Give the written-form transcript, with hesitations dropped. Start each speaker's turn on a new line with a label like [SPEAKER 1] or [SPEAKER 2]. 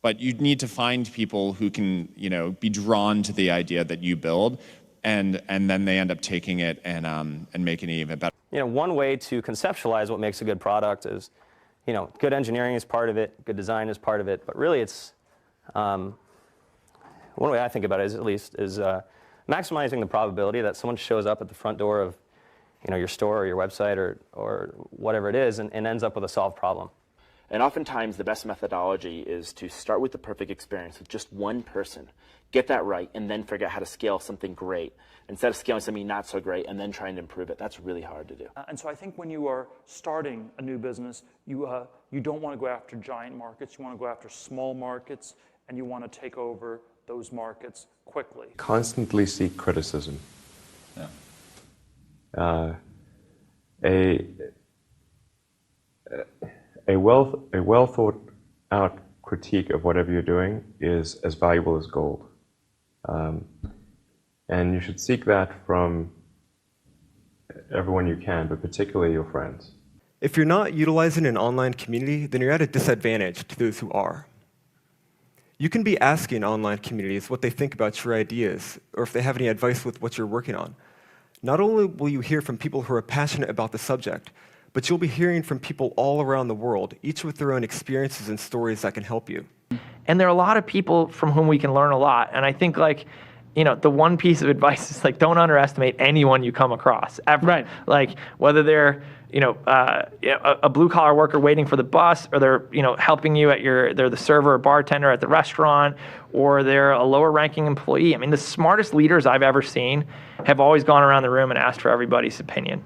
[SPEAKER 1] But you need to find people who can, be drawn to the idea that you build, and then they end up taking it and making it even better.
[SPEAKER 2] One way to conceptualize what makes a good product is, good engineering is part of it, good design is part of it, but really it's, one way I think about it is, at least, is maximizing the probability that someone shows up at the front door of, your store or your website or whatever it is and ends up with a solved problem.
[SPEAKER 3] And oftentimes the best methodology is to start with the perfect experience with just one person, get that right, and then figure out how to scale something great instead of scaling something not so great and then trying to improve it. That's really hard to do.
[SPEAKER 4] And so I think when you are starting a new business, you don't want to go after giant markets. You want to go after small markets, and you want to take over those markets quickly.
[SPEAKER 5] Constantly seek criticism.
[SPEAKER 1] Yeah.
[SPEAKER 5] A well thought out critique of whatever you're doing is as valuable as gold. And you should seek that from everyone you can, but particularly your friends.
[SPEAKER 6] If you're not utilizing an online community, then you're at a disadvantage to those who are. You can be asking online communities what they think about your ideas, or if they have any advice with what you're working on. Not only will you hear from people who are passionate about the subject, but you'll be hearing from people all around the world, each with their own experiences and stories that can help you.
[SPEAKER 7] And there are a lot of people from whom we can learn a lot. And I think, the one piece of advice is, don't underestimate anyone you come across, ever.
[SPEAKER 8] Right.
[SPEAKER 7] Whether they're, a blue-collar worker waiting for the bus, or they're, helping you they're the server or bartender at the restaurant, or they're a lower-ranking employee. I mean, the smartest leaders I've ever seen have always gone around the room and asked for everybody's opinion.